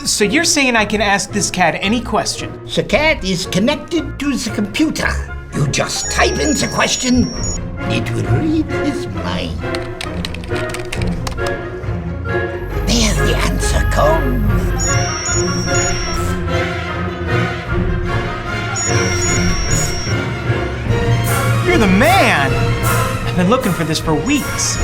So you're saying I can ask this cat any question? The cat is connected to the computer. You just type in the question, it will read his mind. There the answer comes. You're the man! I've been looking for this for weeks.